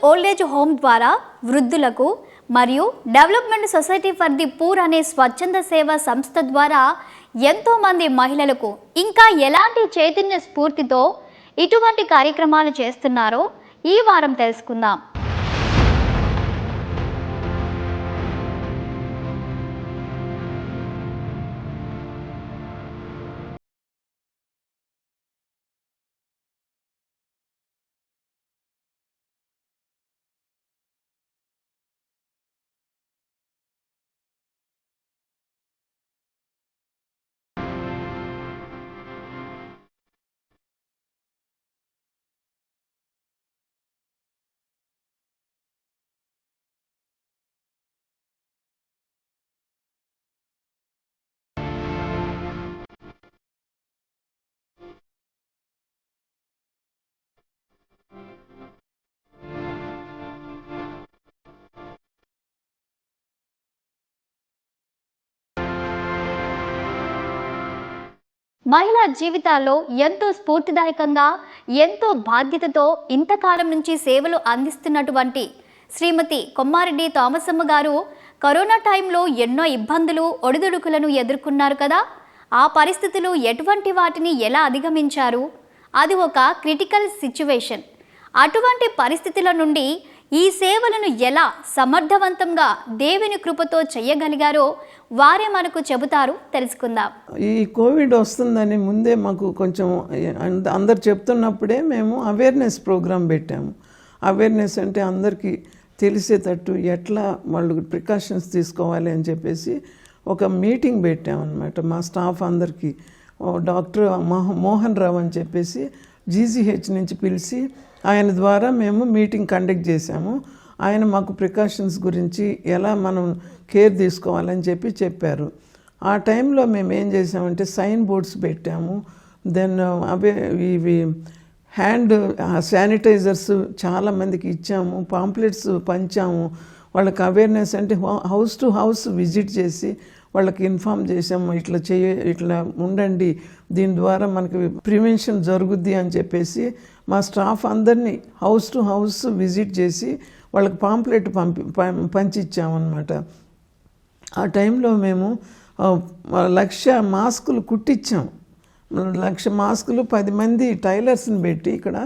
Old age home ద్వారా వృద్ధులకు మరియు development society for the poor అనే స్వచ్ఛంద సేవా సంస్థ ద్వారా ఎంతో మంది మహిళలకు ఇంకా ఎలాంటి చైతన్య స్ఫూర్తితో ఇటువంటి కార్యక్రమాలు చేస్తున్నారో ఈ వారం తెలుసుకుందాం. మహిళా జీవితాల్లో ఎంతో స్ఫూర్తిదాయకంగా ఎంతో బాధ్యతతో ఇంతకాలం నుంచి సేవలు అందిస్తున్నటువంటి శ్రీమతి కొమ్మారెడ్డి థామసమ్మ గారు కరోనా టైంలో ఎన్నో ఇబ్బందులు ఒడిదుడుకులను ఎదుర్కొన్నారు కదా. ఆ పరిస్థితులు ఎటువంటి వాటిని ఎలా అధిగమించారు? అది ఒక క్రిటికల్ సిచ్యువేషన్. అటువంటి పరిస్థితుల నుండి ఈ సేవలను ఎలా సమర్థవంతంగా దేవుని కృపతో చేయగలిగారో వారే మనకు చెబుతారు, తెలుసుకుందాం. ఈ కోవిడ్ వస్తుందని ముందే మాకు కొంచెం అందరు చెప్తున్నప్పుడే మేము అవేర్నెస్ ప్రోగ్రామ్ పెట్టాము. అవేర్నెస్ అంటే అందరికీ తెలిసేటట్టు ఎట్లా వాళ్ళు ప్రికాషన్స్ తీసుకోవాలి అని చెప్పేసి ఒక మీటింగ్ పెట్టామన్నమాట. మా స్టాఫ్ అందరికీ డాక్టర్ మోహన్ రావు అని చెప్పేసి జీజీహెచ్ నుంచి పిలిచి ఆయన ద్వారా మేము మీటింగ్ కండక్ట్ చేశాము. ఆయన మాకు ప్రికాషన్స్ గురించి ఎలా మనం కేర్ తీసుకోవాలని చెప్పారు. ఆ టైంలో మేము ఏం చేసామంటే సైన్ బోర్డ్స్ పెట్టాము. దెన్ అవే ఇవి హ్యాండ్ శానిటైజర్స్ చాలామందికి ఇచ్చాము, పాంప్లెట్స్ పంచాము. వాళ్ళకి అవేర్నెస్ అంటే హౌస్ టు హౌస్ విజిట్ చేసి వాళ్ళకి ఇన్ఫామ్ చేసాము, ఇట్లా ఉండండి, దీని ద్వారా మనకి ప్రివెన్షన్ జరుగుద్ది అని చెప్పేసి మా స్టాఫ్ అందరినీ హౌస్ టు హౌస్ విజిట్ చేసి వాళ్ళకి పాంప్లెట్ పంచిచ్చామన్నమాట. ఆ టైంలో మేము 1,00,000 మాస్కులు కుట్టించాం. 1,00,000 మాస్కులు 10 మంది టైలర్స్ని పెట్టి ఇక్కడ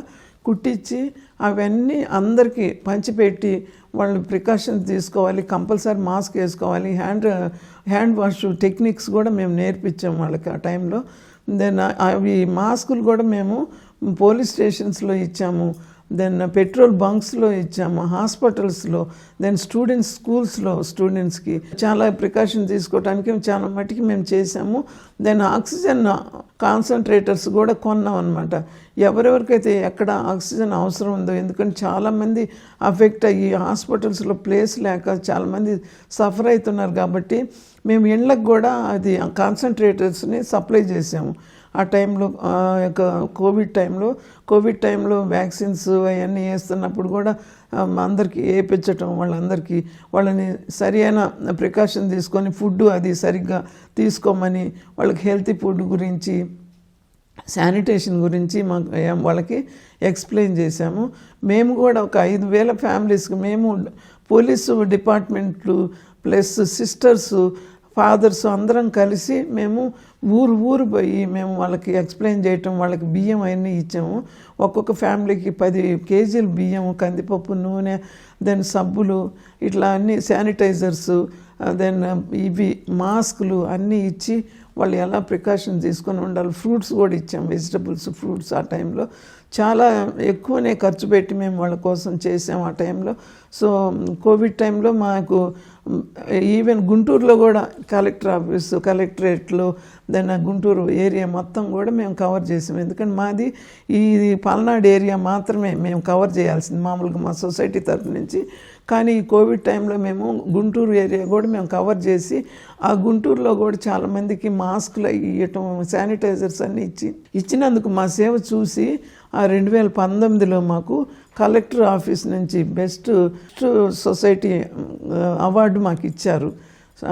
కుట్టించి అవన్నీ అందరికీ పంచిపెట్టి వాళ్ళు ప్రికాషన్స్ తీసుకోవాలి, కంపల్సరీ మాస్క్ వేసుకోవాలి, హ్యాండ్ వాష్ టెక్నిక్స్ కూడా మేము నేర్పించాము వాళ్ళకి ఆ టైంలో. దెన్ అవి మాస్కులు కూడా మేము పోలీస్ స్టేషన్స్లో ఇచ్చాము, దెన్ పెట్రోల్ బంక్స్లో ఇచ్చాము, హాస్పిటల్స్లో, దెన్ స్కూల్స్లో స్టూడెంట్స్కి చాలా ప్రికాషన్ తీసుకోవడానికి చాలా మటుకి మేము చేసాము. దెన్ ఆక్సిజన్ కాన్సన్ట్రేటర్స్ కూడా కొన్నాం అనమాట. ఎవరెవరికైతే ఎక్కడ ఆక్సిజన్ అవసరం ఉందో, ఎందుకంటే చాలామంది అఫెక్ట్ అయ్యి హాస్పిటల్స్లో ప్లేస్ లేక చాలామంది సఫర్ అవుతున్నారు కాబట్టి మేము ఇళ్ళకి కూడా అది కాన్సన్ట్రేటర్స్ని సప్లై చేసాము. ఆ టైంలో కోవిడ్ టైంలో వ్యాక్సిన్స్ అవన్నీ వేస్తున్నప్పుడు కూడా అందరికీ వేయించటం, వాళ్ళని సరైన ప్రికాషన్ తీసుకొని ఫుడ్ అది సరిగ్గా తీసుకోమని వాళ్ళకి హెల్తీ ఫుడ్ గురించి శానిటేషన్ గురించి వాళ్ళకి ఎక్స్ప్లెయిన్ చేశాము. మేము కూడా ఒక 5,000 ఫ్యామిలీస్కి మేము పోలీసు డిపార్ట్మెంట్లు ప్లస్ సిస్టర్స్ ఫాదర్స్ అందరం కలిసి మేము ఊరు పోయి మేము వాళ్ళకి ఎక్స్ప్లెయిన్ చేయటం, వాళ్ళకి బియ్యం అవన్నీ ఇచ్చాము. ఒక్కొక్క ఫ్యామిలీకి 10 కేజీలు బియ్యం, కందిపప్పు, నూనె, దెన్ సబ్బులు, ఇట్లా అన్ని శానిటైజర్స్, దెన్ ఇవి మాస్కులు అన్నీ ఇచ్చి వాళ్ళు ఎలా ప్రికాషన్ తీసుకొని ఉండాలి. ఫ్రూట్స్ కూడా ఇచ్చాం, వెజిటబుల్స్, ఫ్రూట్స్. ఆ టైంలో చాలా ఎక్కువనే ఖర్చు పెట్టి మేము వాళ్ళ కోసం చేసాం ఆ టైంలో. సో కోవిడ్ టైంలో మాకు ఈవెన్ గుంటూరులో కూడా కలెక్టర్ ఆఫీసు, కలెక్టరేట్లో, దెన్ గుంటూరు ఏరియా మొత్తం కూడా మేము కవర్ చేసాం. ఎందుకంటే మాది ఈ పల్నాడు ఏరియా మాత్రమే మేము కవర్ చేయాల్సింది మామూలుగా మా సొసైటీ తరఫు నుంచి. కానీ ఈ కోవిడ్ టైంలో మేము గుంటూరు ఏరియా కూడా మేము కవర్ చేసి ఆ గుంటూరులో కూడా చాలామందికి మాస్కులు ఇవ్వటం, శానిటైజర్స్ అన్నీ ఇచ్చినందుకు మా సేవ చూసి ఆ 2019లో మాకు కలెక్టర్ ఆఫీస్ నుంచి బెస్ట్ సొసైటీ అవార్డు మాకు ఇచ్చారు.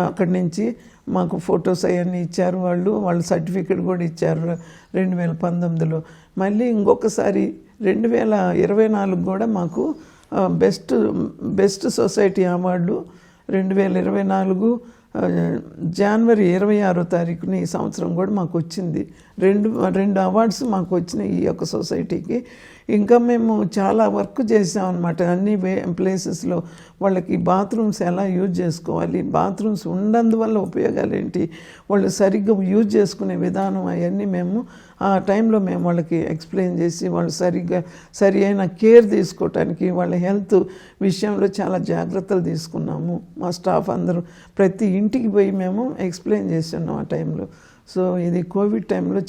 అక్కడి నుంచి మాకు ఫొటోస్ అవన్నీ ఇచ్చారు, వాళ్ళు సర్టిఫికెట్ కూడా ఇచ్చారు 2019లో. మళ్ళీ ఇంకొకసారి 2024 కూడా మాకు బెస్ట్ బెస్ట్ సొసైటీ అవార్డు 2024 జనవరి 26వ తారీఖున ఈ సంవత్సరం కూడా మాకు వచ్చింది. రెండు అవార్డ్స్ మాకు వచ్చినాయి ఈ యొక్క సొసైటీకి. ఇంకా మేము చాలా వర్క్ చేసామన్నమాట. అన్ని ప్లేసెస్లో వాళ్ళకి బాత్రూమ్స్ ఎలా యూజ్ చేసుకోవాలి, బాత్రూమ్స్ ఉన్నందువల్ల ఉపయోగాలు ఏంటి, వాళ్ళు సరిగ్గా యూజ్ చేసుకునే విధానం, అవన్నీ మేము ఆ టైంలో మేము వాళ్ళకి ఎక్స్ప్లెయిన్ చేసి వాళ్ళు సరి అయిన కేర్ తీసుకోవటానికి వాళ్ళ హెల్త్ విషయంలో చాలా జాగ్రత్తలు తీసుకున్నాము. మా స్టాఫ్ అందరూ ప్రతి ఇంటికి పోయి మేము ఎక్స్ప్లెయిన్ చేస్తున్నాం ఆ టైంలో. సో ఇది కోవిడ్ టైంలో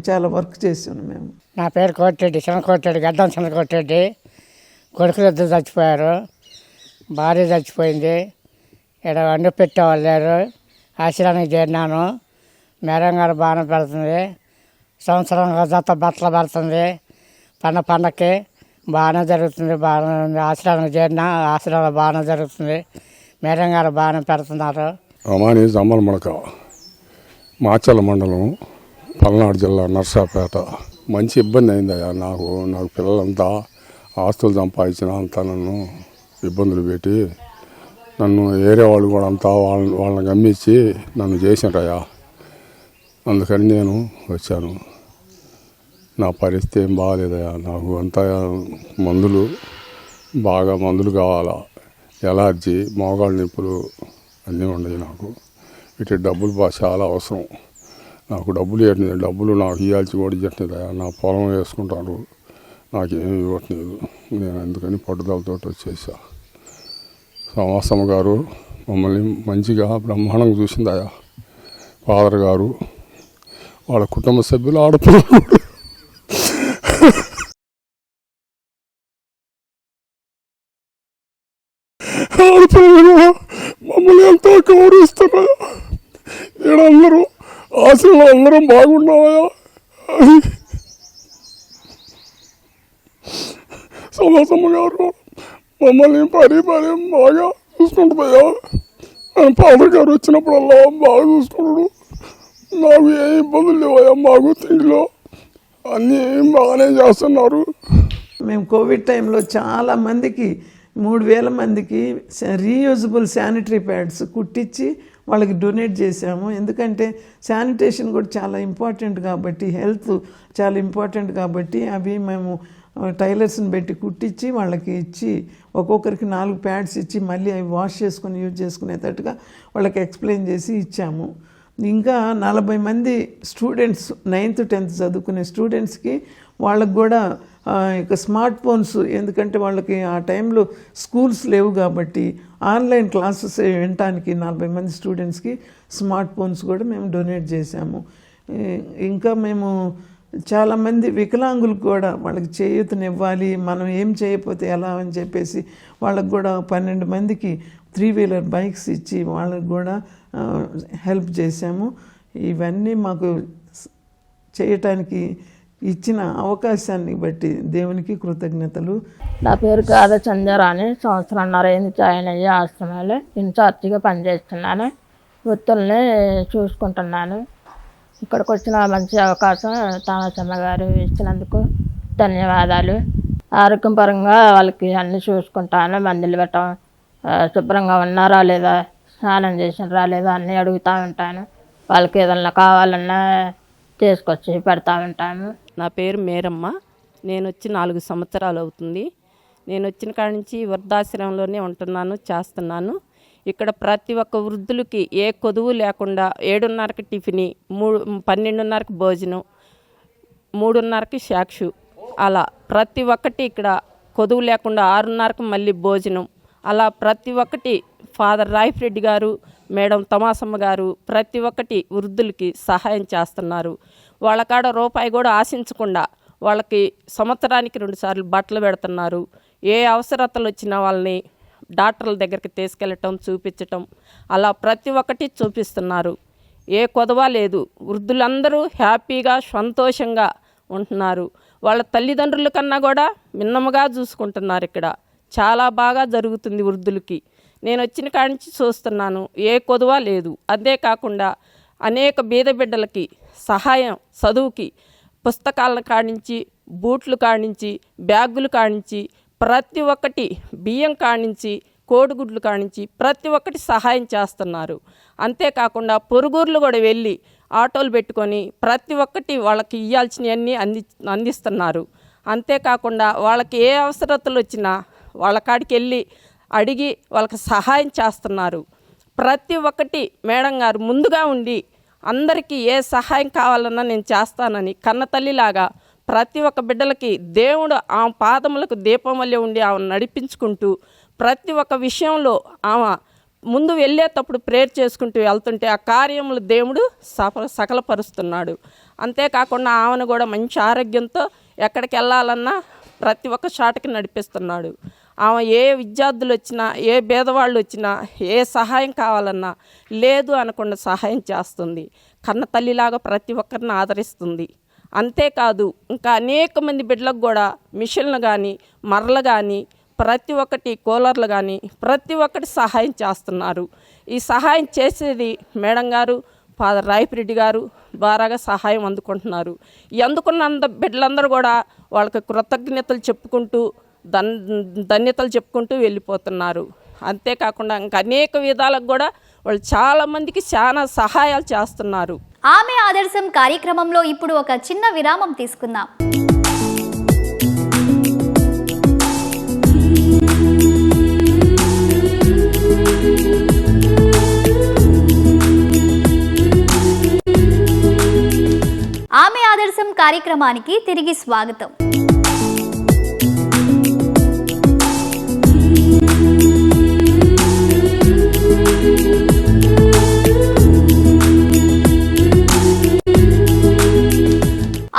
చాలా వర్క్ చేసాను మేము. నా పేరు కోటిరెడ్డి, చిన్నకోటిరెడ్డి, గడ్డం చిన్నకోటిరెడ్డి. కొడుకులు ఇద్దరు చచ్చిపోయారు, భార్య చచ్చిపోయింది. ఇక్కడ వండి పెట్టేవాళ్ళు లేరు. ఆశ్రయానికి చేరినాను. మేడం గారు బాగానే పెడుతుంది. సంవత్సరంగా జత బట్టలు పెడుతుంది. పండగకి బాగానే జరుగుతుంది. బాగానే ఉంది. ఆశ్రయానికి చేరిన ఆశ్రయంలో బాగానే జరుగుతుంది. మేడం గారు బాగానే పెడుతున్నారు. అమాని జమ్మలమడక, మాచర్ల మండలం, పల్నాడు జిల్లా, నర్సాపేట. మంచి ఇబ్బంది అయిందయ్యా నాకు పిల్లలంతా ఆస్తులు సంపాదించిన అంతా నన్ను ఇబ్బందులు పెట్టి నన్ను ఏరే వాళ్ళు కూడా అంతా వాళ్ళని గమ్మించి నన్ను చేసినరయ్యా. అందుకని నేను వచ్చాను. నా పరిస్థితి ఏం బాగాలేదయ్యా. నాకు అంతా మందులు కావాలా, ఎలర్జీ, మోకాళ్ళ నొప్పులు అన్నీ ఉన్నాయి నాకు. ఇటు డబ్బులు చాలా అవసరం నాకు. డబ్బులు నాకు ఇవ్వాల్సి కూడా ఇవ్వట్లేదయ్యా. నా పొలం వేసుకుంటాను, నాకేమి ఇవ్వట్లేదు. నేను అందుకని పట్టుదలతో వచ్చేసా. సమాసమ్మ గారు మమ్మల్ని మంచిగా బ్రహ్మాండంగా చూసిందయ్యా. ఫాదర్ గారు, వాళ్ళ కుటుంబ సభ్యులు, ఆడపిల్లలు మమ్మల్ని ఎంతో గౌరవిస్తున్నాయా. ఇక్కడ అందరూ ఆశలు అందరం బాగున్నాయా. సమాసమ్మ గారు మమ్మల్ని పరి బాగా చూసుకుంటుందయ్యా. ఫాదర్ గారు వచ్చినప్పుడల్లా బాగా చూసుకుంటాడు. నాకు ఏ ఇబ్బందులు లేవయ్యా. మాకు తిండిలో అన్నీ బాగానే చేస్తున్నారు. మేము కోవిడ్ టైంలో చాలా మందికి 3000 మందికి రీయూజబుల్ శానిటరీ ప్యాడ్స్ కుట్టించి వాళ్ళకి డొనేట్ చేసాము. ఎందుకంటే శానిటేషన్ కూడా చాలా ఇంపార్టెంట్ కాబట్టి, హెల్త్ చాలా ఇంపార్టెంట్ కాబట్టి అవి మేము టైలర్స్ని పెట్టి కుట్టించి వాళ్ళకి ఇచ్చి ఒక్కొక్కరికి 4 ప్యాడ్స్ ఇచ్చి మళ్ళీ అవి వాష్ చేసుకొని యూజ్ చేసుకునేటట్టుగా వాళ్ళకి ఎక్స్ప్లెయిన్ చేసి ఇచ్చాము. ఇంకా 40 మంది స్టూడెంట్స్ 9th 10th చదువుకునే స్టూడెంట్స్కి వాళ్ళకు కూడా ఇక స్మార్ట్ ఫోన్స్, ఎందుకంటే వాళ్ళకి ఆ టైంలో స్కూల్స్ లేవు కాబట్టి ఆన్లైన్ క్లాసెస్ వినటానికి 40 మంది స్టూడెంట్స్కి స్మార్ట్ ఫోన్స్ కూడా మేము డొనేట్ చేశాము. ఇంకా మేము చాలామంది వికలాంగులకు కూడా వాళ్ళకి చేయూతనివ్వాలి, మనం ఏం చేయకపోతే ఎలా అని చెప్పేసి వాళ్ళకు కూడా 12 మందికి 3-wheeler బైక్స్ ఇచ్చి వాళ్ళకు కూడా హెల్ప్ చేశాము. ఇవన్నీ మాకు చేయటానికి ఇచ్చిన అవకాశాన్ని బట్టి దేవునికి కృతజ్ఞతలు. నా పేరు గాద చంద్రాని. సంవత్సరంన్నర అయింది జాయిన్ అయ్యి ఆశ్రమాలు ఇన్ఛార్జిగా పనిచేస్తున్నాను. వృత్తుల్ని చూసుకుంటున్నాను. ఇక్కడికి వచ్చిన మంచి అవకాశం తామసమ్మ గారు ఇచ్చినందుకు ధన్యవాదాలు. ఆరోగ్యం పరంగా వాళ్ళకి అన్నీ చూసుకుంటాను. మందులు పెట్టడం, శుభ్రంగా ఉన్నారా లేదా, స్నానం చేసినరా లేదా అన్నీ అడుగుతూ ఉంటాను. వాళ్ళకి ఏదన్నా కావాలన్నా తీసుకొచ్చి పెడతా ఉంటాము. నా పేరు మేరమ్మ. నేను వచ్చి 4 సంవత్సరాలు అవుతుంది. నేను వచ్చిన కాడి నుంచి వృద్ధాశ్రమంలోనే ఉంటున్నాను, చేస్తున్నాను. ఇక్కడ ప్రతి ఒక్క వృద్ధులకి ఏ కొదువు లేకుండా 7:30కి టిఫిని, 12:30కి భోజనం, 3:30కి సాక్షు, అలా ప్రతి ఒక్కటి ఇక్కడ కొదువు లేకుండా 6:30కి మళ్ళీ భోజనం, అలా ప్రతి ఒక్కటి ఫాదర్ రాయిఫరెడ్డి గారు, మేడం తమాసమ్మ గారు ప్రతి ఒక్కటి వృద్ధులకి సహాయం చేస్తున్నారు. వాళ్ళ కాడ రూపాయి కూడా ఆశించకుండా వాళ్ళకి సంవత్సరానికి 2 సార్లు బట్టలు పెడుతున్నారు. ఏ అవసరతలు వచ్చినా వాళ్ళని డాక్టర్ల దగ్గరికి తీసుకెళ్ళటం, చూపించటం, అలా ప్రతి ఒక్కటి చూపిస్తున్నారు. ఏ కొదవ లేదు. వృద్ధులందరూ హ్యాపీగా సంతోషంగా ఉంటున్నారు. వాళ్ళ తల్లిదండ్రుల కన్నా కూడా మిన్నముగా చూసుకుంటున్నారు. ఇక్కడ చాలా బాగా జరుగుతుంది వృద్ధులకి. నేను వచ్చిన కాడి నుంచి చూస్తున్నాను, ఏ కొదవ లేదు. అంతేకాకుండా అనేక బీద బిడ్డలకి సహాయం, చదువుకి పుస్తకాలను కాడించి, బూట్లు కాడించి, బ్యాగులు కాడించి ప్రతి ఒక్కటి బియ్యం కానించి కోడిగుడ్లు కానించి ప్రతి ఒక్కటి సహాయం చేస్తున్నారు. అంతేకాకుండా పొరుగుర్లు కూడా వెళ్ళి ఆటోలు పెట్టుకొని ప్రతి ఒక్కటి వాళ్ళకి ఇవ్వాల్సినవన్నీ అందిస్తున్నారు. అంతేకాకుండా వాళ్ళకి ఏ అవసరతలు వచ్చినా వాళ్ళ కాడికి వెళ్ళి అడిగి వాళ్ళకి సహాయం చేస్తున్నారు. ప్రతి ఒక్కటి మేడం గారు ముందుగా ఉండి అందరికీ ఏ సహాయం కావాలన్నా నేను చేస్తానని కన్నతల్లిలాగా ప్రతి ఒక్క బిడ్డలకి దేవుడు ఆమె పాదములకు దీపం వల్లే ఉండి ఆమె నడిపించుకుంటూ ప్రతి ఒక్క విషయంలో ఆమె ముందు వెళ్ళేటప్పుడు ప్రేయర్ చేసుకుంటూ వెళ్తుంటే ఆ కార్యములు దేవుడు సకలపరుస్తున్నాడు. అంతేకాకుండా ఆమెను కూడా మంచి ఆరోగ్యంతో ఎక్కడికి వెళ్ళాలన్నా ప్రతి ఒక్క చాటకి నడిపిస్తున్నాడు. ఆమె ఏ విద్యార్థులు వచ్చినా ఏ పేదవాళ్ళు వచ్చినా ఏ సహాయం కావాలన్నా లేదు అనకుండా సహాయం చేస్తుంది. కన్న తల్లిలాగా ప్రతి ఒక్కరిని ఆదరిస్తుంది. అంతేకాదు ఇంకా అనేక మంది బిడ్డలకు కూడా మిషన్లు కానీ మరలు కానీ ప్రతి ఒక్కటి కూలర్లు కానీ ప్రతి ఒక్కటి సహాయం చేస్తున్నారు. ఈ సహాయం చేసేది మేడం గారు ఫాదర్ రాయపిరెడ్డి గారు బారాగా సహాయం అందుకుంటున్నారు. ఈ అందుకున్న బిడ్డలందరూ కూడా వాళ్ళకి కృతజ్ఞతలు చెప్పుకుంటూ ధన్యతలు చెప్పుకుంటూ వెళ్ళిపోతున్నారు. అంతేకాకుండా ఇంకా అనేక విధాలకు కూడా వాళ్ళు చాలామందికి చాలా సహాయాలు చేస్తున్నారు. ఆమె ఆదర్శం కార్యక్రమంలో ఇప్పుడు ఒక చిన్న విరామం తీసుకుందాం. ఆమె ఆదర్శం కార్యక్రమానికి తిరిగి స్వాగతం.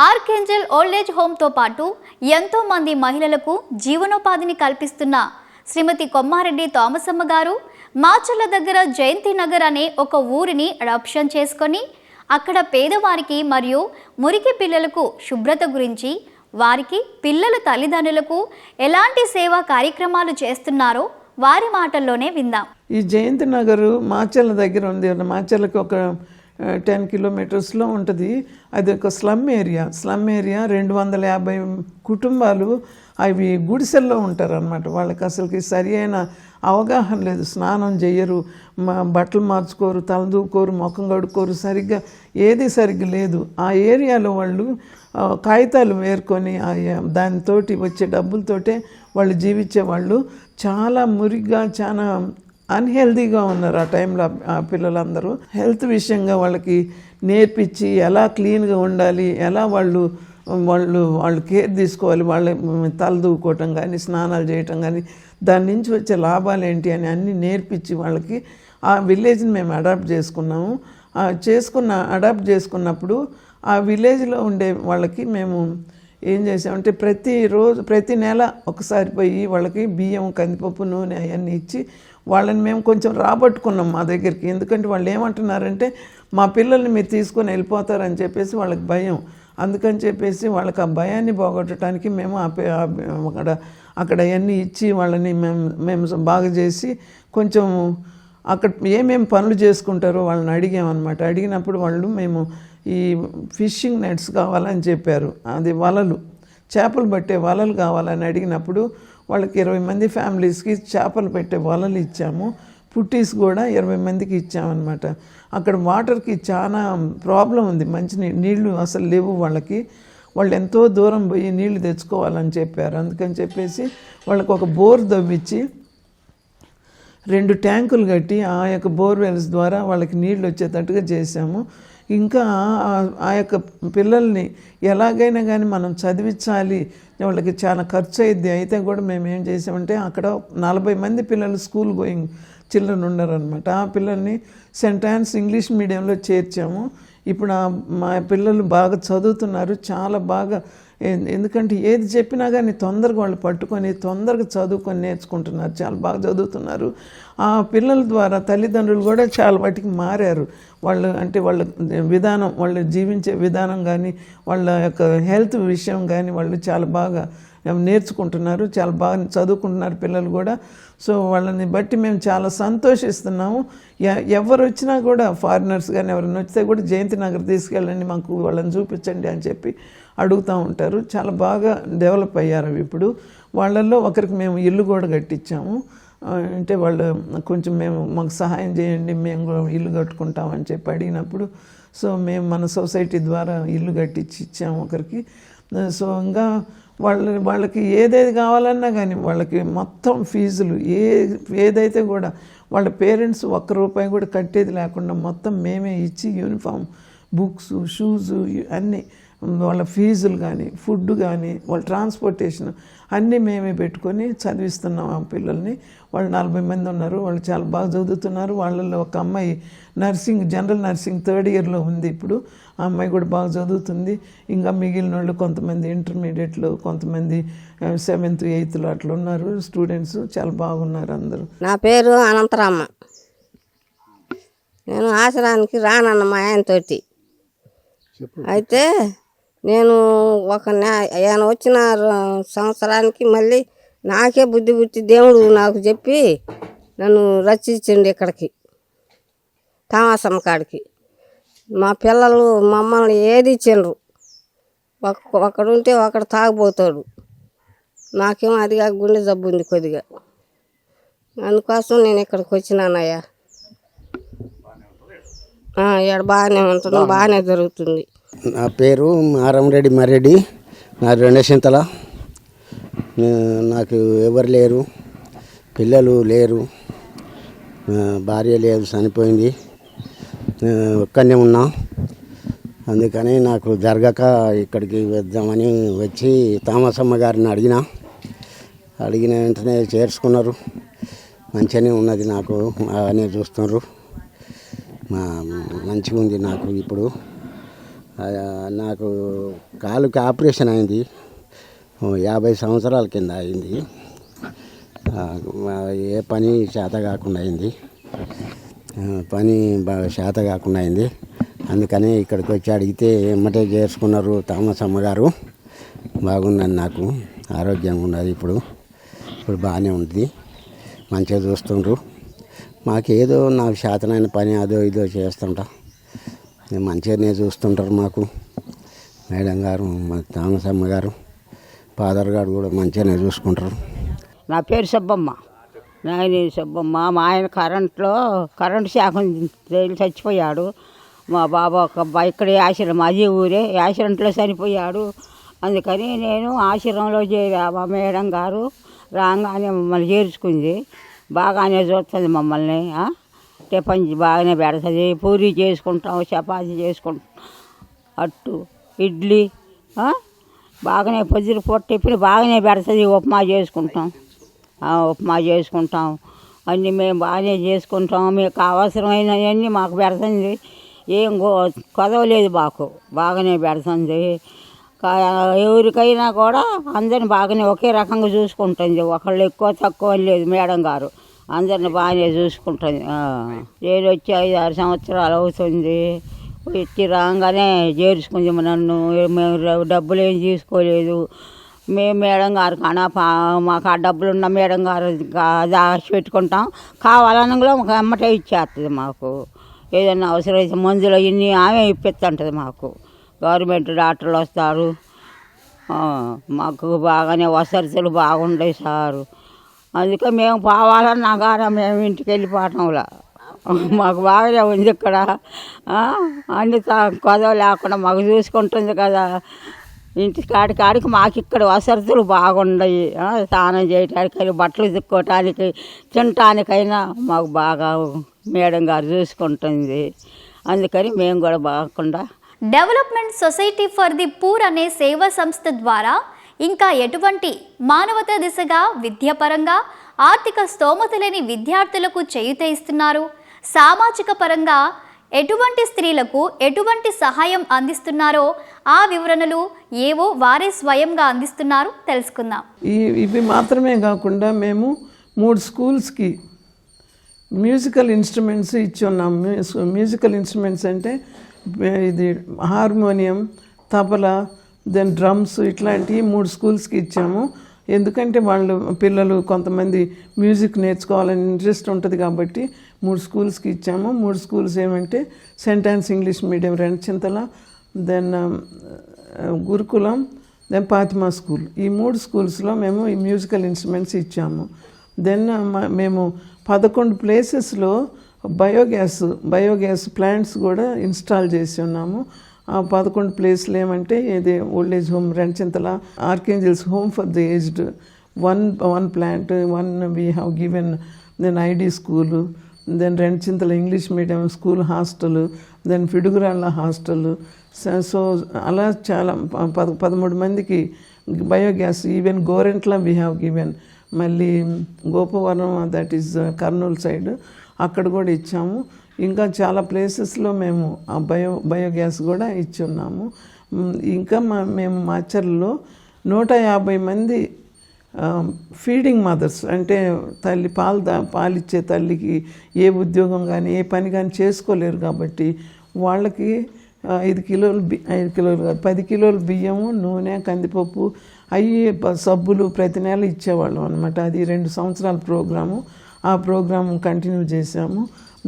ఆర్కేంజల్ ఓల్డ్ ఏజ్ హోమ్తో పాటు ఎంతో మంది మహిళలకు జీవనోపాధిని కల్పిస్తున్న శ్రీమతి కొమ్మారెడ్డి థామసమ్మ గారు మాచర్ల దగ్గర జయంతి నగర్ అనే ఒక ఊరిని అడాప్షన్ చేసుకొని అక్కడ పేదవారికి మరియు మురికి పిల్లలకు శుభ్రత గురించి, వారికి పిల్లల తల్లిదండ్రులకు ఎలాంటి సేవా కార్యక్రమాలు చేస్తున్నారో వారి మాటల్లోనే విందాం. ఈ జయంతి నగరు మాచర్ల దగ్గర ఉంది. మాచర్లకి ఒక 10 కిలోమీటర్స్లో ఉంటుంది. అది ఒక స్లమ్ ఏరియా. 250 కుటుంబాలు అవి గుడిసెల్లో ఉంటారు అన్నమాట. వాళ్ళకి అసలుకి సరి అయిన అవగాహన లేదు. స్నానం చేయరు, బట్టలు మార్చుకోరు, తలదూకోరు, ముఖం కడుక్కోరు, ఏది సరిగ్గా లేదు. ఆ ఏరియాలో వాళ్ళు కాగితాలు వేరుకొని దానితోటి వచ్చే డబ్బులతోటే వాళ్ళు జీవించేవాళ్ళు. చాలా మురిగ్గా చాలా అన్హెల్దీగా ఉన్నారు ఆ టైంలో. ఆ పిల్లలందరూ హెల్త్ విషయంగా వాళ్ళకి నేర్పించి ఎలా క్లీన్గా ఉండాలి, ఎలా వాళ్ళు కేర్ తీసుకోవాలి, వాళ్ళ తలదూకోవటం కానీ స్నానాలు చేయటం కానీ దాని నుంచి వచ్చే లాభాలు ఏంటి అని అన్నీ నేర్పించి వాళ్ళకి ఆ విలేజ్ని మేము అడాప్ట్ చేసుకున్నాము. అడాప్ట్ చేసుకున్నప్పుడు ఆ విలేజ్లో ఉండే వాళ్ళకి మేము ఏం చేసామంటే ప్రతి నెల ఒకసారి పోయి వాళ్ళకి బియ్యం, కందిపప్పు, నూనె అవన్నీ ఇచ్చి వాళ్ళని మేము కొంచెం రాబట్టుకున్నాం మా దగ్గరికి. ఎందుకంటే వాళ్ళు ఏమంటున్నారంటే మా పిల్లల్ని మీరు తీసుకొని వెళ్ళిపోతారని చెప్పేసి వాళ్ళకి భయం. అందుకని చెప్పేసి వాళ్ళకి ఆ భయాన్ని పోగొట్టడానికి మేము అక్కడ అవన్నీ ఇచ్చి వాళ్ళని మేము బాగా చేసి కొంచెం అక్కడ ఏమేమి పనులు చేసుకుంటారో వాళ్ళని అడిగామన్నమాట. అడిగినప్పుడు వాళ్ళు మేము ఈ ఫిషింగ్ నెట్స్ కావాలని చెప్పారు. అది వలలు, చేపలు పట్టే వలలు కావాలని అడిగినప్పుడు వాళ్ళకి 20 మంది ఫ్యామిలీస్కి చేపలు పెట్టే వలలు ఇచ్చాము. పుట్టీస్ కూడా 20 మందికి ఇచ్చామన్నమాట. అక్కడ వాటర్కి చాలా ప్రాబ్లం ఉంది. మంచి నీళ్లు అసలు లేవు వాళ్ళకి. వాళ్ళు ఎంతో దూరం పోయి నీళ్లు తెచ్చుకోవాలని చెప్పారు. అందుకని చెప్పేసి వాళ్ళకి ఒక బోర్ దవ్విచ్చి 2 ట్యాంకులు కట్టి ఆ యొక్క బోర్వెల్స్ ద్వారా వాళ్ళకి నీళ్ళు వచ్చేటట్టుగా చేశాము. ఇంకా ఆ యొక్క పిల్లల్ని ఎలాగైనా కానీ మనం చదివించాలి, వాళ్ళకి చాలా ఖర్చు అయ్యిద్ది. అయితే కూడా మేము ఏం చేసామంటే అక్కడ 40 మంది పిల్లలు స్కూల్ గోయింగ్ చిల్డ్రన్ ఉన్నారనమాట. ఆ పిల్లల్ని సెయింట్ యాన్స్ ఇంగ్లీష్ మీడియంలో చేర్చాము. ఇప్పుడు మా పిల్లలు బాగా చదువుతున్నారు, చాలా బాగా. ఎందుకంటే ఏది చెప్పినా కానీ తొందరగా వాళ్ళు పట్టుకొని తొందరగా చదువుకొని నేర్చుకుంటున్నారు, చాలా బాగా చదువుతున్నారు. ఆ పిల్లల ద్వారా తల్లిదండ్రులు కూడా చాలా వాటికి మారారు. వాళ్ళ విధానం, వాళ్ళు జీవించే విధానం కానీ వాళ్ళ యొక్క హెల్త్ విషయం కానీ వాళ్ళు చాలా బాగా నేర్చుకుంటున్నారు, చాలా బాగా చదువుకుంటున్నారు పిల్లలు కూడా. సో వాళ్ళని బట్టి మేము చాలా సంతోషిస్తున్నాము. ఎవరు వచ్చినా కూడా ఫారినర్స్ కానీ ఎవరైనా వస్తే కూడా జయంతి నగర్ తీసుకెళ్ళండి, మాకు వాళ్ళని చూపించండి అని చెప్పి అడుగుతూ ఉంటారు. చాలా బాగా డెవలప్ అయ్యారు అవి ఇప్పుడు. వాళ్ళల్లో ఒకరికి మేము ఇల్లు కూడా కట్టించాము. అంటే వాళ్ళు కొంచెం మాకు సహాయం చేయండి, మేము కూడా ఇల్లు కట్టుకుంటామని చెప్పి అడిగినప్పుడు సో మేము మన సొసైటీ ద్వారా ఇల్లు కట్టించి ఇచ్చాము ఒకరికి. సో ఇంకా వాళ్ళకి ఏదేది కావాలన్నా కానీ వాళ్ళకి మొత్తం ఫీజులు ఏదైతే కూడా వాళ్ళ పేరెంట్స్ ₹1 కూడా కట్టేది లేకుండా మొత్తం మేమే ఇచ్చి యూనిఫామ్, బుక్స్, షూస్ అన్నీ, వాళ్ళ ఫీజులు కానీ, ఫుడ్ కానీ, వాళ్ళ ట్రాన్స్పోర్టేషన్ అన్నీ మేమే పెట్టుకొని చదివిస్తున్నాం ఆ పిల్లల్ని. వాళ్ళు 40 మంది ఉన్నారు. వాళ్ళు చాలా బాగా చదువుతున్నారు. వాళ్ళల్లో ఒక అమ్మాయి జనరల్ నర్సింగ్ 3rd ఇయర్లో ఉంది ఇప్పుడు. ఆ అమ్మాయి కూడా బాగా చదువుతుంది. ఇంకా మిగిలిన వాళ్ళు కొంతమంది ఇంటర్మీడియట్లో, కొంతమంది 7th, 8th అట్లా ఉన్నారు స్టూడెంట్స్. చాలా బాగున్నారు అందరూ. నా పేరు అనంతరామ్మ. నేను ఆశ్రమానికి రానన్న మా ఆయనతోటి. అయితే నేను ఆయన వచ్చిన సంవత్సరానికి మళ్ళీ నాకే బుద్ధి పుట్టి దేవుడు నాకు చెప్పి నన్ను రచించండి ఇక్కడికి, తామాసమ్మ కాడికి. మా పిల్లలు మమ్మల్ని ఏది ఇచ్చిండ్రు. ఒకడుంటే ఒకడు తాగిపోతాడు. నాకేమో అదిగా గుండె జబ్బు ఉంది కొద్దిగా. అందుకోసం నేను ఇక్కడికి వచ్చినానయ్యా. ఇక్కడ బాగానే ఉంటున్నాం, బాగానే జరుగుతుంది. నా పేరు మారంరెడ్డి మర్రెడ్డి. నా 2 చింతల. నాకు ఎవరు లేరు, పిల్లలు లేరు, భార్య లేదు, చనిపోయింది. ఒక్కనే ఉన్నా. అందుకని నాకు జరగక ఇక్కడికి వద్దామని వచ్చి తామసమ్మ గారిని అడిగిన వెంటనే చేర్చుకున్నారు. మంచిగానే ఉన్నది, నాకు బాగానే చూస్తున్నారు. మంచిగా ఉంది నాకు ఇప్పుడు. నాకు కాలుకి ఆపరేషన్ అయింది 50 సంవత్సరాల కింద అయింది. ఏ పని చేత కాకుండా అయింది, బాగా చేత కాకుండా అయింది. అందుకని ఇక్కడికి వచ్చి అడిగితే ఎమ్మటే చేసుకున్నారు తామసమ్మ గారు. బాగున్నది, నాకు ఆరోగ్యంగా ఉన్నది ఇప్పుడు బాగానే ఉంది, మంచిగా చూస్తుండ్రు. మాకేదో నాకు చేతనైన పని అదో ఇదో చేస్తుంటా. మంచిగానే చూస్తుంటారు మాకు మేడం గారు, మా తామసమ్మ గారు, ఫాదర్ గారు కూడా మంచిగానే చూసుకుంటారు. నా పేరు సుబ్బమ్మ, నాయని సుబ్బమ్మ. మా ఆయన కరెంటు శాఖ చచ్చిపోయాడు. మా బాబా ఒక అబ్బాయి ఇక్కడే ఆశ్రమం, అదే ఊరే, యాక్సిడెంట్లో చనిపోయాడు. అందుకని నేను ఆశ్రమంలో చేరా. మా మేడం గారు రాగానే మమ్మల్ని చేర్చుకుంది. బాగానే చూస్తుంది మమ్మల్ని. టిఫిన్ బాగానే పెడుతుంది. పూరి చేసుకుంటాం, చపాతీ చేసుకుంటాం, అట్టు, ఇడ్లీ బాగానే పొద్దున పూట టిఫిన్ బాగానే పెడుతుంది. ఉప్మా చేసుకుంటాం. అన్నీ మేము బాగానే చేసుకుంటాం. మీకు అవసరమైనవన్నీ మాకు పెడుతుంది. ఏం కొదవలేదు మాకు, బాగానే పెడుతుంది. ఎవరికైనా కూడా అందరిని బాగానే ఒకే రకంగా చూసుకుంటుంది. ఒకళ్ళు ఎక్కువ తక్కువ లేదు. మేడం గారు అందరిని బాగానే చూసుకుంటుంది. నేను వచ్చి 5-6 సంవత్సరాలు అవుతుంది. వచ్చి రాగానే చేర్చుకుంది నన్ను. మేము డబ్బులు ఏం తీసుకోలేదు. మేము మేడం గారు మాకు ఆ డబ్బులు ఉన్న మేడం గారు దాచి పెట్టుకుంటాం. కావాలనలో మాకు అమ్మటే ఇచ్చేస్తుంది. మాకు ఏదైనా అవసరమైతే మందులు ఇన్ని ఆమె ఇప్పిస్తుంటుంది. మాకు గవర్నమెంట్ డాక్టర్లు వస్తారు. మాకు బాగానే వసతులు బాగుంటాయి సారు. అందుకే మేము పోవాలన్నా కానీ మేము ఇంటికి వెళ్ళిపోవటంలా మాకు బాగానే ఉంది ఇక్కడ. అన్ని కొదవ లేకుండా మాకు చూసుకుంటుంది కదా. ఇంటి కాడికి మాకు ఇక్కడ వసతులు బాగున్నాయి. స్నానం చేయటానికి, బట్టలు దిక్కోవటానికి, తినటానికైనా మాకు బాగా మేడం గారు చూసుకుంటుంది. అందుకని మేము కూడా బాగుండా. Development society for the poor అనే సేవా సంస్థ ద్వారా ఇంకా ఎటువంటి మానవతా దిశగా విద్యాపరంగా ఆర్థిక స్తోమత లేని విద్యార్థులకు చేయూత ఇస్తున్నారు, సామాజిక పరంగా ఎటువంటి స్త్రీలకు ఎటువంటి సహాయం అందిస్తున్నారో ఆ వివరణలు ఏవో వారే స్వయంగా అందిస్తున్నారు, తెలుసుకుందాం. ఇవి మాత్రమే కాకుండా మేము 3 స్కూల్స్కి మ్యూజికల్ ఇన్స్ట్రుమెంట్స్ ఇచ్చున్నాం. మ్యూజికల్ ఇన్స్ట్రుమెంట్స్ అంటే ఇది హార్మోనియం, తబలా, దెన్ డ్రమ్స్, ఇట్లాంటివి 3 స్కూల్స్కి ఇచ్చాము. ఎందుకంటే వాళ్ళు పిల్లలు కొంతమంది మ్యూజిక్ నేర్చుకోవాలని ఇంట్రెస్ట్ ఉంటుంది కాబట్టి 3 స్కూల్స్కి ఇచ్చాము. 3 స్కూల్స్ ఏమంటే Saint Ann's English medium Renchintala, then Gurukulam, then Fatima school. ఈ 3 స్కూల్స్లో మేము ఈ మ్యూజికల్ ఇన్స్ట్రుమెంట్స్ ఇచ్చాము. దెన్ మేము 11 ప్లేసెస్లో బయోగ్యాస్ ప్లాంట్స్ కూడా ఇన్స్టాల్ చేసి ఉన్నాము. ఆ 11 ప్లేస్లు ఏమంటే ఇది old age home Renchintala, Archangels home for the aged, one plant, one we have given, then ID school, then Renchintala English medium school hostel, then Piduguralla hostel. So అలా చాలా 13 మందికి biogas. Even Gorantla we have given. మళ్ళీ Gopavaram, that is Kurnool side, అక్కడ కూడా ఇచ్చాము. ఇంకా చాలా ప్లేసెస్లో మేము ఆ బయోగ్యాస్ కూడా ఇచ్చి ఉన్నాము. ఇంకా మేము మాచర్లలో 150 మంది ఫీడింగ్ మదర్స్, అంటే తల్లి పాలిచ్చే తల్లికి ఏ ఉద్యోగం కానీ ఏ పని కానీ చేసుకోలేరు కాబట్టి వాళ్ళకి 5 కిలోలు 10 కిలోలు బియ్యము, నూనె, కందిపప్పు, సబ్బులు ప్రతి నెల ఇచ్చేవాళ్ళం అనమాట. అది 2 సంవత్సరాల ప్రోగ్రాము. ఆ ప్రోగ్రామ్ కంటిన్యూ చేసాము.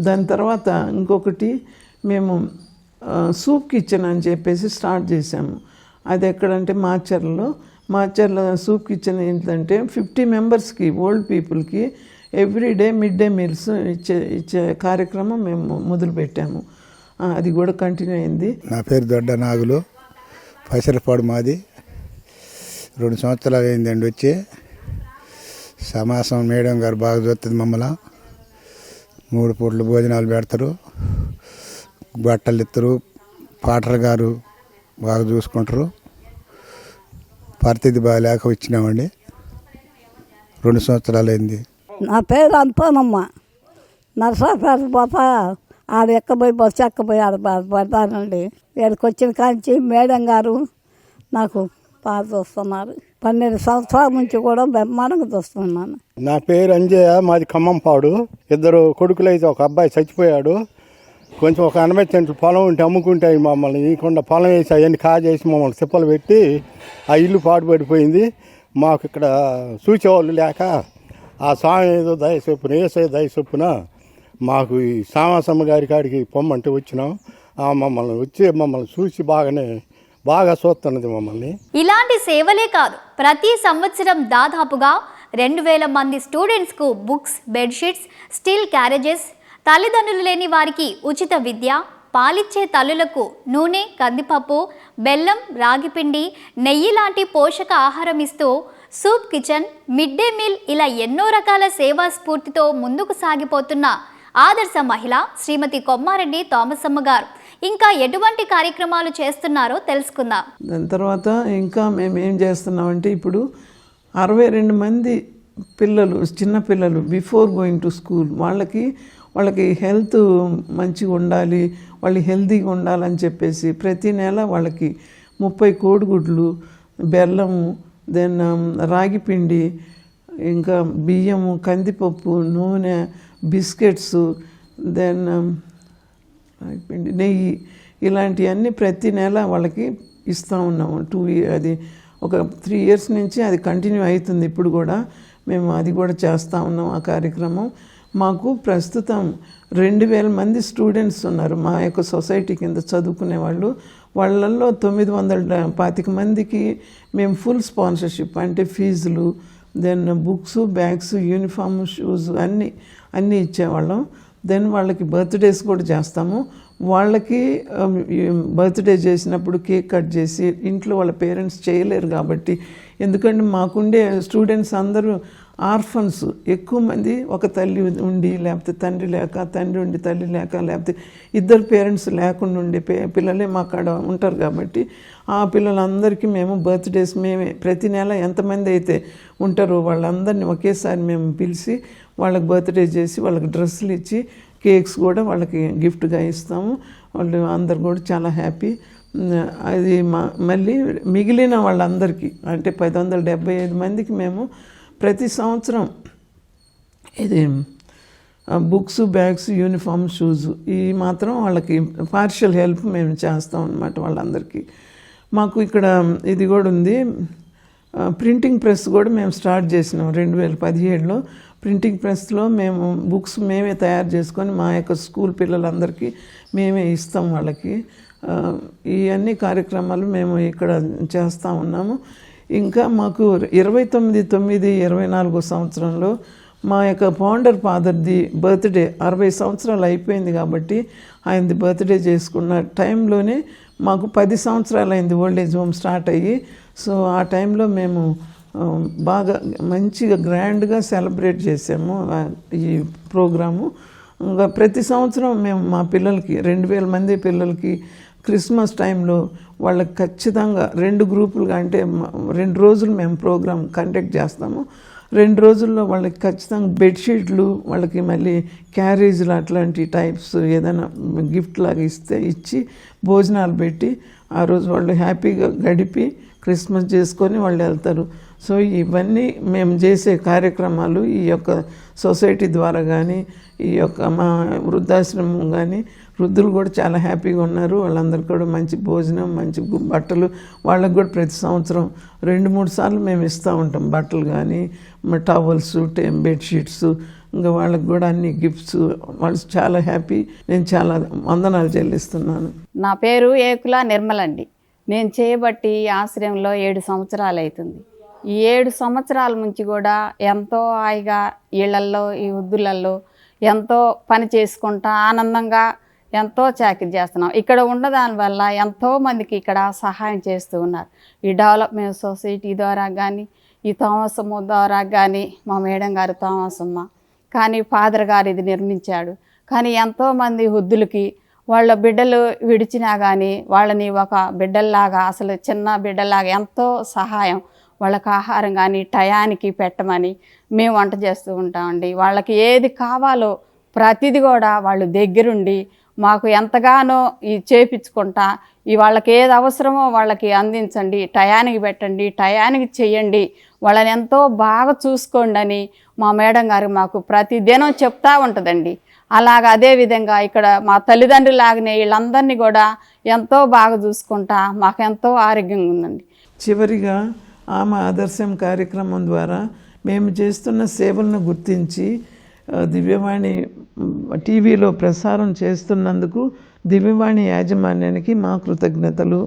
దాని తర్వాత ఇంకొకటి మేము సూప్ కిచెన్ అని చెప్పేసి స్టార్ట్ చేసాము. అది ఎక్కడంటే మాచర్ల సూప్ కిచెన్ ఏంటంటే 50 మెంబర్స్కి, ఓల్డ్ పీపుల్కి ఎవ్రీడే మిడ్ డే మీల్స్ ఇచ్చే కార్యక్రమం మేము మొదలుపెట్టాము. అది కూడా కంటిన్యూ అయింది. నా పేరు దొడ్డ నాగులు, పైసలపాడు మాది. 2 సంవత్సరాలు అయిందండి వచ్చి. సమాసం మేడం గారు బాగా చూస్తుంది మమ్మల్ని. 3 పూటలు భోజనాలు పెడతారు, బట్టలు ఇస్తారు, పాటలు గారు బాగా చూసుకుంటారు. పరిస్థితి బాగాలేక వచ్చినామండి. 2 సంవత్సరాలు అయింది. నా పేరు అంతోనమ్మ. నర్సాపేట పోతా ఆడ ఎక్కబోయి బస్సు ఎక్కబోయి ఆడ పడతానండి. ఇక్కడికి వచ్చిన కాంచి మేడం గారు నాకు బాగా చూస్తున్నారు. 12 సంవత్సరాల నుంచి కూడా బ్రహ్మాండంగా చూస్తున్నాను. నా పేరు అంజయ్య, మాది ఖమ్మంపాడు. 2 కొడుకులు అయితే ఒక అబ్బాయి చచ్చిపోయాడు. కొంచెం ఒక 80 సెంట్లు పొలం ఉంటే అమ్ముకుంటే మమ్మల్ని ఇవ్వకుండా పొలం వేసి అవన్నీ కాజేసి మమ్మల్ని తిప్పలు పెట్టి ఆ ఇల్లు పాడుపడిపోయింది. మాకు ఇక్కడ చూసేవాళ్ళు లేక ఆ స్వామి ఏదో దయ చొప్పున, ఏసే దయ చొప్పున మాకు ఈ సామాసమ్మ గారి కాడికి పొమ్మంటే వచ్చినాం. మమ్మల్ని చూసి బాగా చూస్తున్నది మమ్మల్ని. ఇలాంటి సేవలే కాదు, ప్రతి సంవత్సరం దాదాపుగా 2000 మంది స్టూడెంట్స్కు బుక్స్, బెడ్షీట్స్, స్టీల్ క్యారేజెస్, తల్లిదండ్రులు లేని వారికి ఉచిత విద్య, పాలిచ్చే తల్లులకు నూనె, కందిపప్పు, బెల్లం, రాగిపిండి, నెయ్యి లాంటి పోషక ఆహారం ఇస్తూ soup kitchen, mid day meal ఇలా ఎన్నో రకాల సేవా స్ఫూర్తితో ముందుకు సాగిపోతున్న ఆదర్శ మహిళ శ్రీమతి కొమ్మారెడ్డి థామసమ్మ గారు ఇంకా ఎటువంటి కార్యక్రమాలు చేస్తున్నారో తెలుసుకుందాం. దాని తర్వాత ఇంకా మేము ఏం చేస్తున్నామంటే ఇప్పుడు 62 మంది పిల్లలు, చిన్నపిల్లలు బిఫోర్ గోయింగ్ టు స్కూల్, వాళ్ళకి హెల్త్ మంచిగా ఉండాలి, వాళ్ళు హెల్తీగా ఉండాలని చెప్పేసి ప్రతి నెల వాళ్ళకి 30 కోడిగుడ్లు, బెల్లము, దెన్ రాగిపిండి, ఇంకా బియ్యము, కందిపప్పు, నూనె, బిస్కెట్స్, దెన్ రాగిపిండి, నెయ్యి, ఇలాంటివన్నీ ప్రతి నెల వాళ్ళకి ఇస్తూ ఉన్నాము. అది ఒక 3 ఇయర్స్ నుంచి అది కంటిన్యూ అవుతుంది. ఇప్పుడు కూడా మేము అది కూడా చేస్తూ ఉన్నాం ఆ కార్యక్రమం. మాకు ప్రస్తుతం 2000 మంది స్టూడెంట్స్ ఉన్నారు మా యొక్క సొసైటీ కింద చదువుకునే వాళ్ళు. వాళ్ళల్లో 925 మందికి మేము ఫుల్ స్పాన్సర్షిప్, అంటే ఫీజులు, then books, bags, uniform, shoes అన్నీ ఇచ్చేవాళ్ళం. దెన్ వాళ్ళకి బర్త్డేస్ కూడా చేస్తాము. వాళ్ళకి బర్త్డే చేసినప్పుడు కేక్ కట్ చేసి, ఇంట్లో వాళ్ళ పేరెంట్స్ చేయలేరు కాబట్టి, ఎందుకంటే మాకుండే స్టూడెంట్స్ అందరూ ఆర్ఫన్స్, ఎక్కువ మంది ఒక తల్లి ఉండి లేకపోతే తండ్రి లేక, తండ్రి ఉండి తల్లి లేక, లేకపోతే ఇద్దరు పేరెంట్స్ లేకుండా ఉండే పిల్లలే మా కాడ ఉంటారు కాబట్టి ఆ పిల్లలందరికీ మేము బర్త్డేస్ మేమే ప్రతి నెల ఎంతమంది అయితే ఉంటారో వాళ్ళందరినీ ఒకేసారి మేము పిలిచి వాళ్ళకి బర్త్డే చేసి వాళ్ళకి డ్రెస్సులు ఇచ్చి కేక్స్ కూడా వాళ్ళకి గిఫ్ట్గా ఇస్తాము. వాళ్ళు అందరు కూడా చాలా హ్యాపీ. అది మళ్ళీ మిగిలిన వాళ్ళందరికీ అంటే 575 మందికి మేము ప్రతి సంవత్సరం ఇది బుక్స్, బ్యాగ్స్, యూనిఫామ్, షూస్ ఈ మాత్రం వాళ్ళకి పార్షియల్ హెల్ప్ మేము చేస్తాం అన్నమాట వాళ్ళందరికీ. మాకు ఇక్కడ ఇది కూడా ఉంది, ప్రింటింగ్ ప్రెస్ కూడా మేము స్టార్ట్ చేసినాం 2017లో. ప్రింటింగ్ ప్రెస్లో మేము బుక్స్ మేమే తయారు చేసుకొని మా యొక్క స్కూల్ పిల్లలందరికీ మేమే ఇస్తాం వాళ్ళకి. ఈ అన్ని కార్యక్రమాలు మేము ఇక్కడ చేస్తూ ఉన్నాము. ఇంకా మాకు 29/9/24 సంవత్సరంలో మా యొక్క ఫౌండర్ ఫాదర్ది బర్త్డే 60 సంవత్సరాలు అయిపోయింది కాబట్టి ఆయనది బర్త్డే చేసుకున్న టైంలోనే మాకు 10 సంవత్సరాలు అయింది ఓల్డ్ ఏజ్ హోమ్ స్టార్ట్ అయ్యి. సో ఆ టైంలో మేము బాగా మంచిగా గ్రాండ్గా సెలబ్రేట్ చేసాము ఈ ప్రోగ్రాము. ఇంకా ప్రతి సంవత్సరం మేము మా పిల్లలకి 2000 మంది పిల్లలకి క్రిస్మస్ టైంలో వాళ్ళకి ఖచ్చితంగా 2 గ్రూపులుగా అంటే 2 రోజులు మేము ప్రోగ్రామ్ కండక్ట్ చేస్తాము. 2 రోజుల్లో వాళ్ళకి ఖచ్చితంగా బెడ్షీట్లు, వాళ్ళకి మళ్ళీ క్యారేజీలు అట్లాంటి టైప్స్ ఏదైనా గిఫ్ట్ లాగా ఇచ్చి భోజనాలు పెట్టి ఆ రోజు వాళ్ళు హ్యాపీగా గడిపి క్రిస్మస్ చేసుకొని వాళ్ళు వెళ్తారు. సో ఇవన్నీ మేము చేసే కార్యక్రమాలు ఈ యొక్క సొసైటీ ద్వారా కానీ ఈ యొక్క మా వృద్ధాశ్రమం కానీ వృద్ధులు కూడా చాలా హ్యాపీగా ఉన్నారు. వాళ్ళందరికీ కూడా మంచి భోజనం, మంచి బట్టలు వాళ్ళకు కూడా ప్రతి సంవత్సరం 2-3 సార్లు మేము ఇస్తూ ఉంటాం. బట్టలు కానీ టవల్స్, బెడ్షీట్స్, ఇంకా వాళ్ళకి కూడా అన్ని గిఫ్ట్స్. వాళ్ళు చాలా హ్యాపీ. నేను చాలా వందనాలు చెల్లిస్తున్నాను. నా పేరు ఏకుల నిర్మలండి. నేను చేయబట్టి ఈ ఆశ్రయంలో 7 సంవత్సరాలు అవుతుంది. ఈ 7 సంవత్సరాల నుంచి కూడా ఎంతో హాయిగా ఇళ్లల్లో ఈ వృద్ధులలో ఎంతో పని చేసుకుంటా ఆనందంగా ఎంతో చాకరీ చేస్తున్నాం. ఇక్కడ ఉన్నదాని వల్ల ఎంతోమందికి ఇక్కడ సహాయం చేస్తూ ఉన్నారు. ఈ డెవలప్మెంట్ సొసైటీ ద్వారా కానీ ఈ థామసమ్మ ద్వారా కానీ మా మేడం గారు థామసమ్మ కానీ ఫాదర్ గారు ఇది నిర్మించాడు. కానీ ఎంతోమంది వృద్ధులకి వాళ్ళ బిడ్డలు విడిచినా కానీ వాళ్ళని ఒక బిడ్డల్లాగా అసలు చిన్న బిడ్డల్లాగా ఎంతో సహాయం, వాళ్ళకి ఆహారం కానీ టయానికి పెట్టమని మేము వంట చేస్తూ ఉంటామండి. వాళ్ళకి ఏది కావాలో ప్రతిదీ కూడా వాళ్ళు దగ్గరుండి మాకు ఎంతగానో ఈ చేపించుకుంటా వాళ్ళకి ఏది అవసరమో వాళ్ళకి అందించండి, టయానికి పెట్టండి, టయానికి చెయ్యండి, వాళ్ళని ఎంతో బాగా చూసుకోండి అని మా మేడం గారు మాకు ప్రతిదినం చెప్తా ఉంటుందండి. అలాగ అదేవిధంగా ఇక్కడ మా తల్లిదండ్రులాగానే వీళ్ళందరినీ కూడా ఎంతో బాగా చూసుకుంటా మాకు ఎంతో ఆరోగ్యంగా ఉందండి. చివరిగా ఆమె ఆదర్శం కార్యక్రమం ద్వారా మేము చేస్తున్న సేవలను గుర్తించి దివ్యవాణి టీవీలో ప్రసారం చేస్తున్నందుకు దివ్యవాణి యాజమాన్యానికి మా కృతజ్ఞతలు.